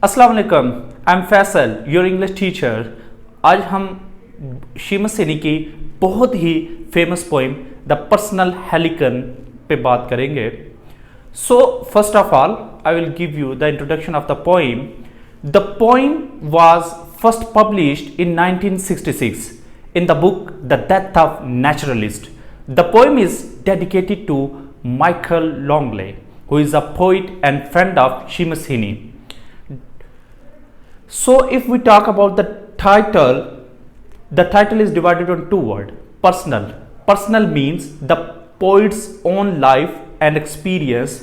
अस्सलाम वालेकुम, I am Faisal, your English teacher. आज हम सेमस सेनी की बहुत ही famous poem the Personal Helicon पे बात करेंगे। So first of all I will give you the introduction of the poem. The poem was first published in 1966 in the book The Death of Naturalist. The poem is dedicated to Michael Longley, who is a poet and friend of Seamus Heaney. So if we talk about the title is divided on two words: personal. Personal means the poet's own life and experience,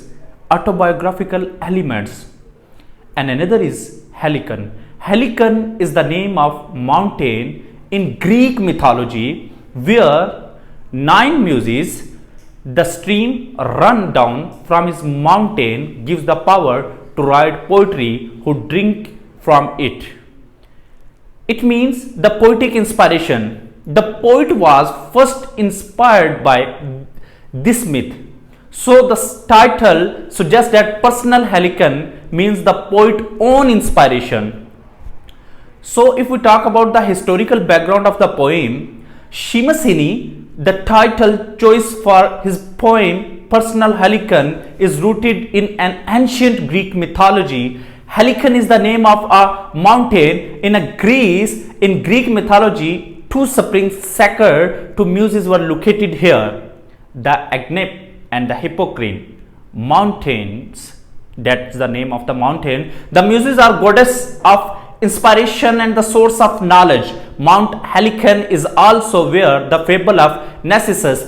autobiographical elements. And another is Helicon. Helicon is the name of mountain in Greek mythology, where 9 muses, the stream run down from his mountain, gives the power to write poetry who drink from it. It means the poetic inspiration. The poet was first inspired by this myth. So the title suggests that personal helicon means the poet's own inspiration. So if we talk about the historical background of the poem, Seamus Heaney, the title choice for his poem Personal Helicon is rooted in an ancient Greek mythology. Helicon is the name of a mountain in Greece. In Greek mythology, two springs sacred to muses were located here, the Agnep and the Hippocrene mountains. That's the name of the mountain. The muses are goddess of inspiration and the source of knowledge. Mount Helicon is also where the fable of Narcissus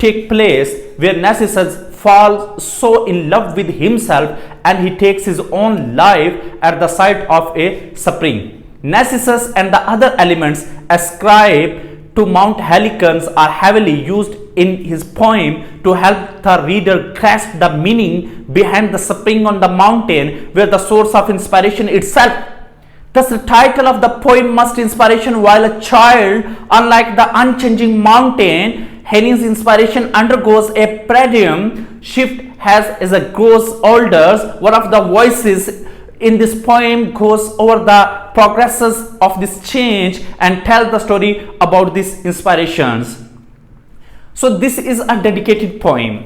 take place, where Narcissus falls so in love with himself and he takes his own life at the site of a spring. Narcissus and the other elements ascribed to Mount Helicons are heavily used in his poem to help the reader grasp the meaning behind the spring on the mountain, where the source of inspiration itself. Thus, the title of the poem must inspiration while a child. Unlike the unchanging mountain, Heaney's inspiration undergoes a paradigm shift as it grows older. One of the voices in this poem goes over the progresses of this change and tells the story about these inspirations. So this is a dedicated poem.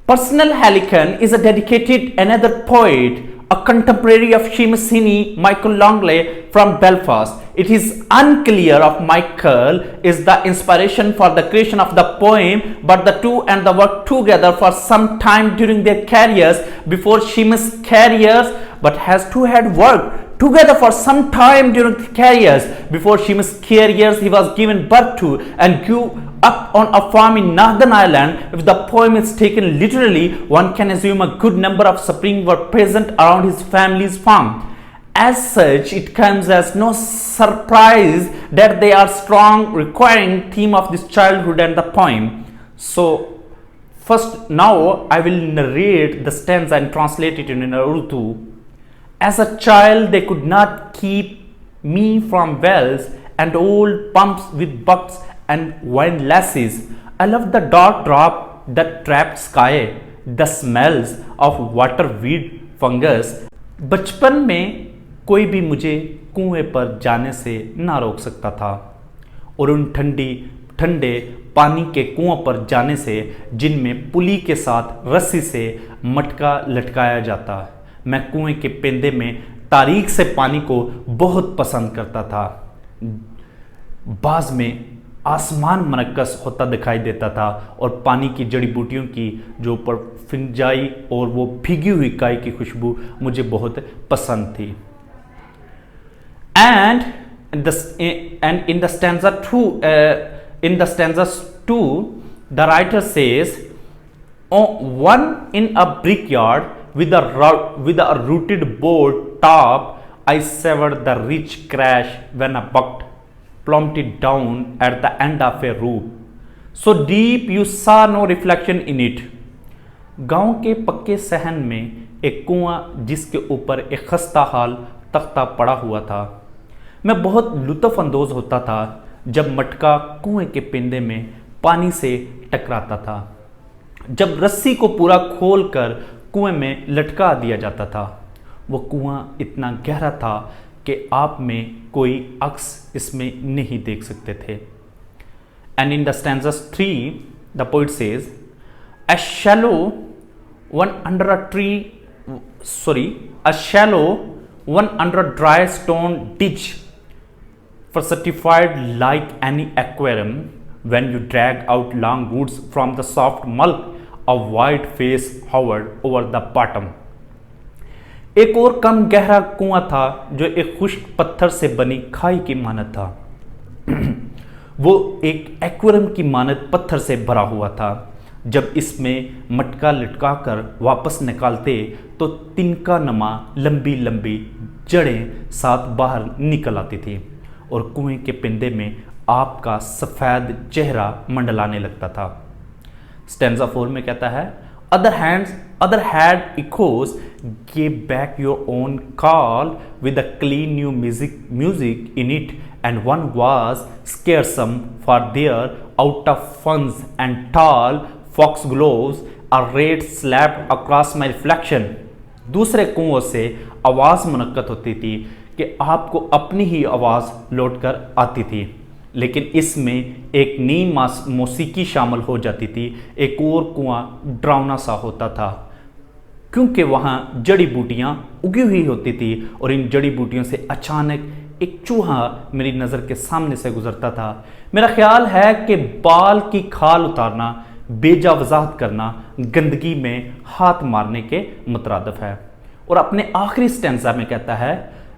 Personal Helicon is a dedicated another poet, a contemporary of Seamus Heaney, Michael Longley from Belfast. It is unclear if Michael is the inspiration for the creation of the poem, but the two and the work together for some time during their careers before Seamus' careers, but has two had worked together for some time during careers before Seamus' careers. He was given birth to and grew up on a farm in Northern Ireland. If the poem is taken literally, one can assume a good number of springs were present around his family's farm. As such, it comes as no surprise that they are strong recurring theme of this childhood and the poem. So first, now I will narrate the stanza and translate it in Urdu. As a child, they could not keep me from wells and old pumps with buckets and windlasses. I loved the dark drop that trapped sky, the smells of water weed fungus. बचपन में कोई भी मुझे कुएं पर जाने से ना रोक सकता था, और उन ठंडे पानी के कुओं पर जाने से जिनमें पुली के साथ रस्सी से मटका लटकाया जाता। मैं कुएं के पेंदे में तारीख से पानी को बहुत पसंद करता था। बाज में आसमान मनक्कस होता दिखाई देता था और पानी की जड़ी बूटियों की जो ऊपर फिंजाई और वो भीगी हुई काई की खुशबू मुझे बहुत पसंद थी। And in the stanza 2, the writer says, one in a brickyard with a rooted board top, I severed the rich crash when a bucket plummeted down at the end of a roof. So deep you saw no reflection in it. गांव के पक्के सहन में एक कुआं जिसके ऊपर एक खस्ता हाल तख्ता पड़ा हुआ था। मैं बहुत लुत्फ अंदोज होता था जब मटका कुएं के पिंदे में पानी से टकराता था। जब रस्सी को पूरा खोलकर कुएं में लटका दिया जाता था, वो कुआं इतना गहरा था कि आप में कोई अक्स इसमें नहीं देख सकते थे। And in the stanza 3 the poet says, a shallow one under a tree a shallow one under a dry stone ditch for certified like any aquarium when you drag out long roots from the soft mulch a white face hovered over the bottom। एक और कम गहरा कुआं था जो एक खुश्क पत्थर से बनी खाई की मानद था। वो एक एक्वेरियम की मानद पत्थर से भरा हुआ था। जब इसमें मटका लटकाकर वापस निकालते तो तिनका नमा लंबी लंबी जड़ें साथ बाहर निकल आती थी और कुएं के पिंदे में आपका सफ़ेद चेहरा मंडलाने लगता था। स्टैंजा 4 में कहता है, other had echoes gave back your own call with a clean new music in it, and one was scarcome for there out of funds and tall foxgloves a red slapped across my reflection। दूसरे कुओं से आवाज़ मुनक्कत होती थी कि आपको अपनी ही आवाज़ लौटकर आती थी, लेकिन इसमें एक नीम मौसीकी शामिल हो जाती थी। एक और कुआं डरावना सा होता था क्योंकि वहाँ जड़ी बूटियाँ उगी हुई होती थी और इन जड़ी बूटियों से अचानक एक चूहा मेरी नज़र के सामने से गुजरता था। मेरा ख्याल है कि बाल की खाल उतारना, बेजा वजाहत करना गंदगी में हाथ मारने के मुतरादिफ है। और अपने आखिरी स्टैंजा में कहता है,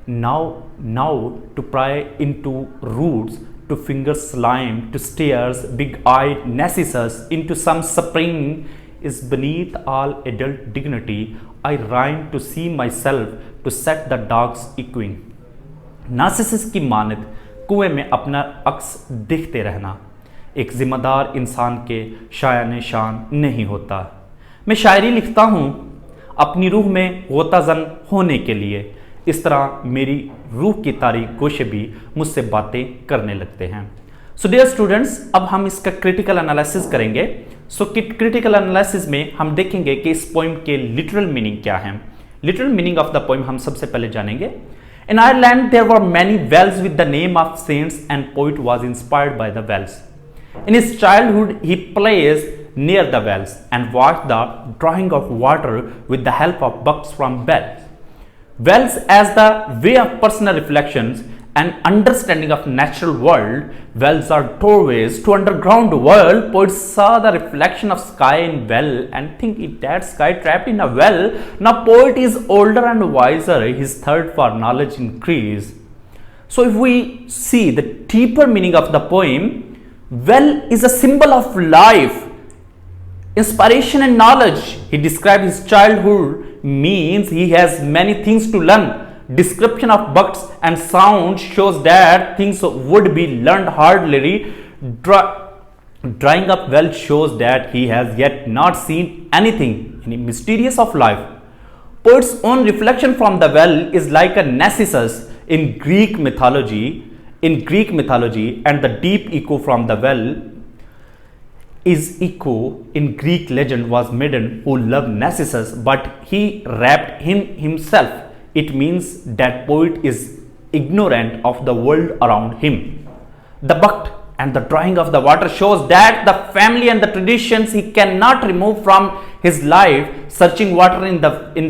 now to pry into roots to finger slime to stairs big-eyed Narcissus into some spring is beneath all adult dignity I rhyme to see myself to set the dogs echoing। Narcissus की मानद कुएं में अपना अक्स देखते रहना एक जिम्मेदार इंसान के शायान शान नहीं होता। मैं शायरी लिखता हूँ अपनी रूह में गोताजन होने के लिए, इस तरह मेरी रूह की तारीख गोशे भी मुझसे बातें करने लगते हैं। सो डियर स्टूडेंट्स, अब हम इसका क्रिटिकल एनालिसिस करेंगे। सो क्रिटिकल एनालिसिस में हम देखेंगे कि इस पोइम के लिटरल मीनिंग क्या है। Literal meaning of the poem हम सबसे पहले जानेंगे। In Ireland there were many wells with the name of saints and poet was inspired by the wells. In his childhood he plays near the wells and watched the drawing of water with the help of buckets from wells। Wells as the way of personal reflections and understanding of natural world. Wells are doorways to underground world. Poets saw the reflection of sky in well and think it that sky trapped in a well. Now poet is older and wiser, his thirst for knowledge increase। So if we see the deeper meaning of the poem, well is a symbol of life, inspiration and knowledge। He described his childhood means he has many things to learn। Description of buckets and sound shows that things would be learned hardly। Drying up well shows that he has yet not seen anything any mysterious of life। Poet's own reflection from the well is like a Narcissus in Greek mythology and the deep echo from the well is echo in Greek legend was maiden who loved Narcissus but he wrapped him himself। It means that poet is ignorant of the world around him। The bucket and the drawing of the water shows that the family and the traditions he cannot remove from his life। Searching water in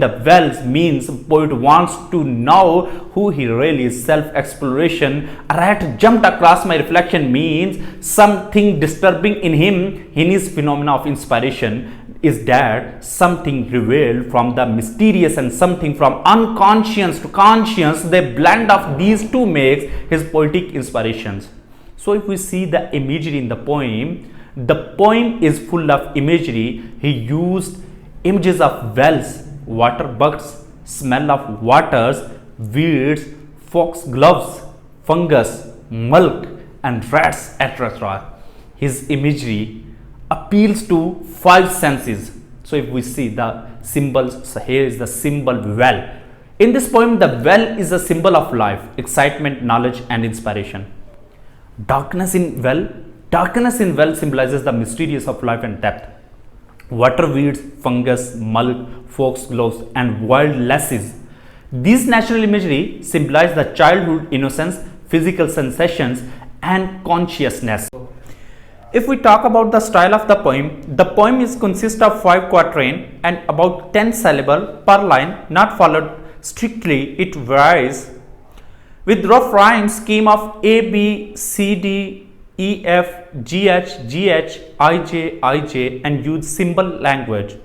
the wells means poet wants to know who he really is, self-exploration। A rat jumped across my reflection means something disturbing in him, in his phenomena of inspiration is that something revealed from the mysterious and something from unconscious to conscious, the blend of these two makes his poetic inspirations। So if we see the imagery in the poem is full of imagery। He used images of wells, water buckets, smell of waters, weeds, foxgloves, fungus, milk and rats, etc. His imagery appeals to 5 senses। So if we see the symbols, so here is the symbol well। In this poem, the well is a symbol of life, excitement, knowledge and inspiration। Darkness in well symbolizes the mysteries of life and depth। Water weeds, fungus, mulch, foxgloves and wild lasses These natural imagery symbolize the childhood innocence, physical sensations, and consciousness. If we talk about the style of the poem is consists of 5 quatrain and about 10 syllable per line, not followed strictly. It varies with rough rhyme scheme of A, B, C, D, E, F, G, H, G, H, I, J, I, J, and used symbol language.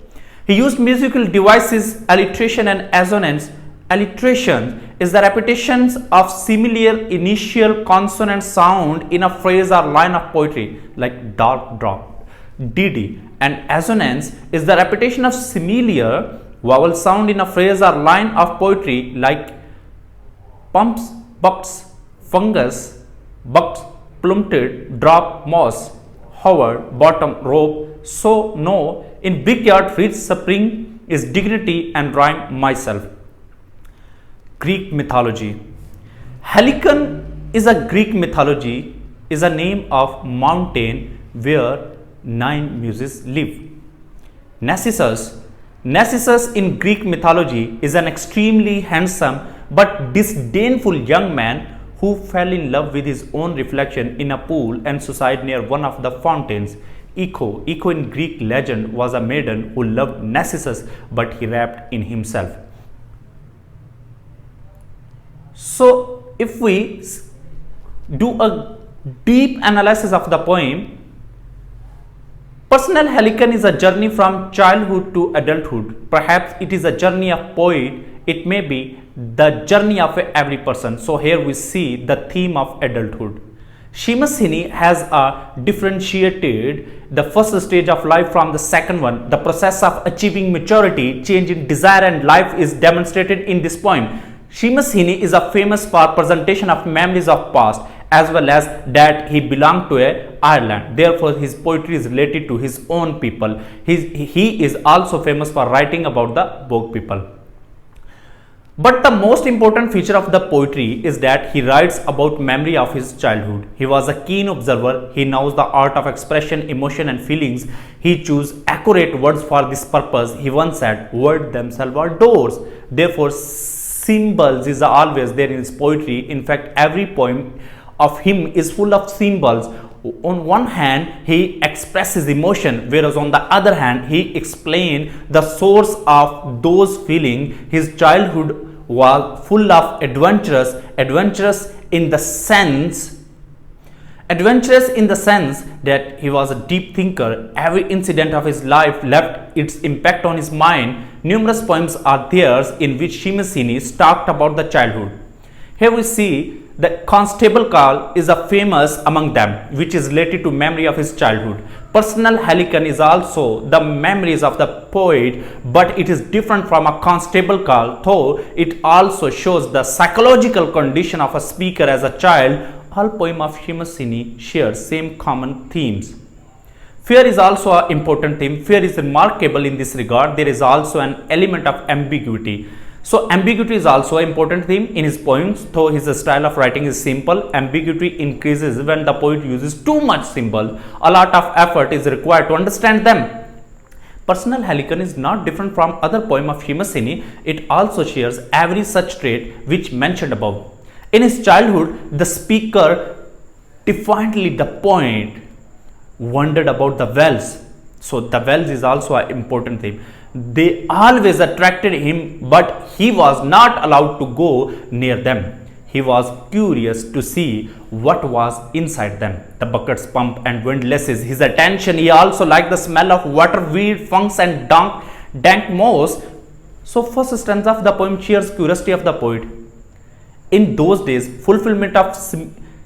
He used musical devices, alliteration and assonance. Alliteration is the repetitions of similar initial consonant sound in a phrase or line of poetry, like dark drop, DD, and assonance is the repetition of similar vowel sound in a phrase or line of poetry, like pumps, bucks, fungus, bucks, plummeted, drop, moss, hovered, bottom, rope, so, no, in big yard, reach, spring is dignity and rhyme myself. Greek mythology. Helicon is a Greek mythology, is a name of mountain where 9 muses live. Narcissus. Narcissus in Greek mythology is an extremely handsome but disdainful young man who fell in love with his own reflection in a pool and suicide near one of the fountains. Echo. Echo in Greek legend was a maiden who loved Narcissus but he wrapped in himself. So, if we do a deep analysis of the poem, personal Helicon is a journey from childhood to adulthood. Perhaps it is a journey of poet. It may be the journey of every person. So, here we see the theme of adulthood. Shimashini has differentiated the first stage of life from the second one. The process of achieving maturity, change in desire and life is demonstrated in this poem. Shimashini is a famous for presentation of memories of past as well as that he belonged to Ireland. Therefore, his poetry is related to his own people. He is also famous for writing about the Bog people. But the most important feature of the poetry is that he writes about memory of his childhood. He was a keen observer. He knows the art of expression, emotion and feelings. He chose accurate words for this purpose. He once said, words themselves are doors. Therefore, symbols is always there in his poetry. In fact, every poem of him is full of symbols. On one hand, he expresses emotion, whereas on the other hand, he explains the source of those feelings. His childhood was full of adventurous in the sense that he was a deep thinker. Every incident of his life left its impact on his mind. Numerous poems are theirs in which Shimashini talked about the childhood. Here we see the Constable Call is a famous among them, which is related to memory of his childhood. Personal Helicon is also the memories of the poet, but it is different from a Constable Call, though it also shows the psychological condition of a speaker as a child. All poems of Shimashini share same common themes. Fear is also an important theme. Fear is remarkable in this regard. There is also an element of ambiguity. So, ambiguity is also an important theme in his poems. Though his style of writing is simple, ambiguity increases when the poet uses too much symbol. A lot of effort is required to understand them. Personal Helicon is not different from other poems of Shimashini. It also shares every such trait which mentioned above. In his childhood, the speaker, defiantly the poet, wondered about the wells. So, the wells is also an important theme. They always attracted him, but he was not allowed to go near them. He was curious to see what was inside them. The buckets, pump and windlasses his attention. He also liked the smell of water, weed, fungus and dank moss. So, first stanza of the poem cheers curiosity of the poet. In those days, fulfillment of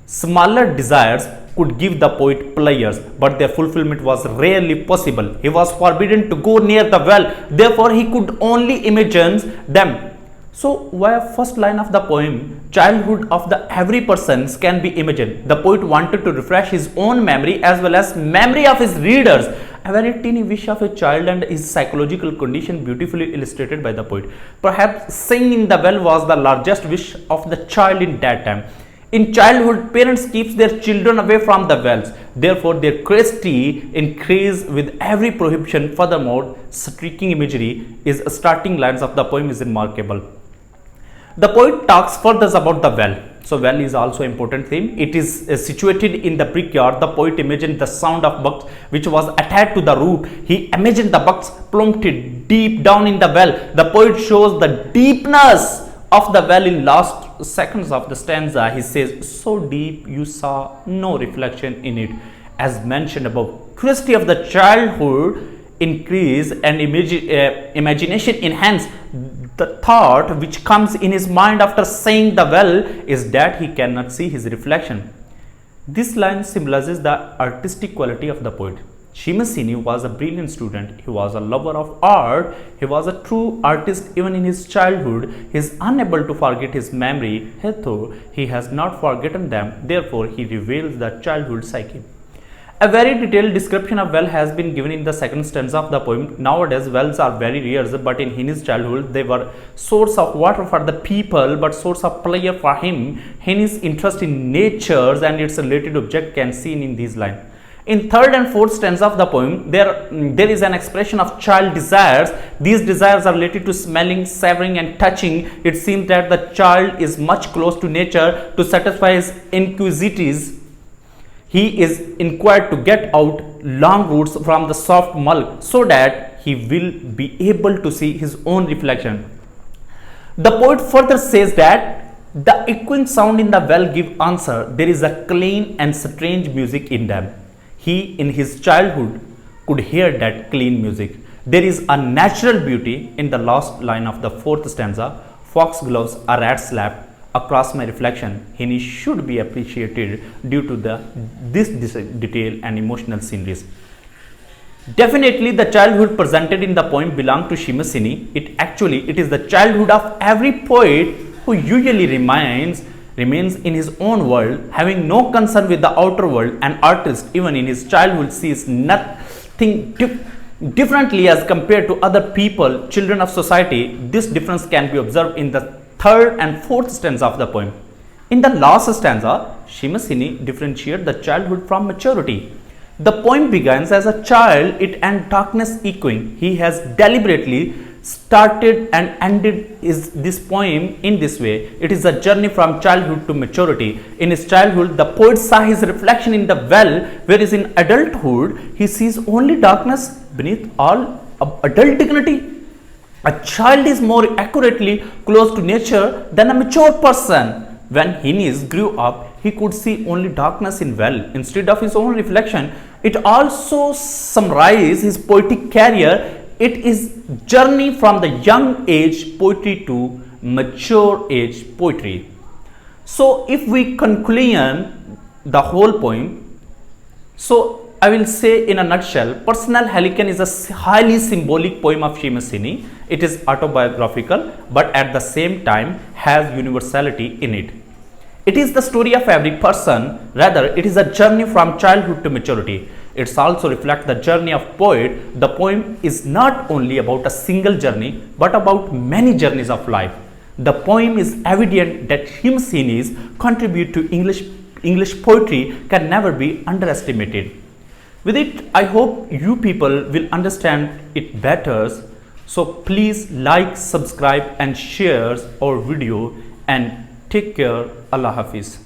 smaller desires could give the poet pleasures, but their fulfillment was rarely possible. He was forbidden to go near the well, therefore he could only imagine them. So, via first line of the poem, childhood of the every person can be imagined. The poet wanted to refresh his own memory as well as memory of his readers. A very teeny wish of a child and his psychological condition beautifully illustrated by the poet. Perhaps singing in the well was the largest wish of the child in that time. In childhood, parents keep their children away from the wells. Therefore, their curiosity increases with every prohibition. Furthermore, striking imagery is starting lines of the poem is remarkable. The poet talks further about the well. So well is also important theme. It is situated in the brickyard. The poet imagined the sound of bugs which was attached to the root. He imagined the bugs plummeted deep down in the well. The poet shows the deepness of the well in last seconds of the stanza. He says, so deep you saw no reflection in it. As mentioned above, curiosity of the childhood increase and imagination enhance. The thought which comes in his mind after saying the well is that he cannot see his reflection. This line symbolizes the artistic quality of the poet. Seamus Heaney was a brilliant student. He was a lover of art. He was a true artist even in his childhood. He is unable to forget his memory. Hitherto, he has not forgotten them. Therefore, he reveals the childhood psyche. A very detailed description of well has been given in the second stanza of the poem. Nowadays, wells are very rare, but in Heaney's childhood, they were source of water for the people, but source of pleasure for him. Heaney's interest in nature and its related object can be seen in these lines. In third and fourth stanza of the poem, there is an expression of child desires. These desires are related to smelling, savoring and touching. It seems that the child is much close to nature to satisfy his inquisitiveness. He is inquired to get out long roots from the soft mulch so that he will be able to see his own reflection. The poet further says that the echoing sound in the well give answer. There is a clean and strange music in them. He in his childhood could hear that clean music. There is a natural beauty in the last line of the fourth stanza. Foxgloves, a rat slap across my reflection. Heaney should be appreciated due to this detail and emotional sceneries. Definitely, the childhood presented in the poem belonged to Seamus Heaney. It is the childhood of every poet who usually remains in his own world, having no concern with the outer world. An artist, even in his childhood, sees nothing differently as compared to other people, children of society. This difference can be observed in the third and fourth stanza of the poem. In the last stanza, Seamus Heaney differentiates the childhood from maturity. The poem begins as a child, it ends darkness echoing. He has deliberately started and ended this poem in this way. It is a journey from childhood to maturity. In his childhood, the poet saw his reflection in the well, whereas in adulthood, he sees only darkness beneath all adult dignity. A child is more accurately close to nature than a mature person. When Heaney grew up, he could see only darkness in well instead of his own reflection. It also summarizes his poetic career. It is journey from the young age poetry to mature age poetry. So if we conclude the whole poem, so I will say in a nutshell, Personal Helicon is a highly symbolic poem of Seamus Heaney. It is autobiographical, but at the same time has universality in it. It is the story of every person, rather it is a journey from childhood to maturity. It also reflects the journey of poet. The poem is not only about a single journey, but about many journeys of life. The poem is evident that Seamus Heaney's contribute to English poetry can never be underestimated. With it, I hope you people will understand it better. So please like, subscribe and share our video and take care. Allah Hafiz.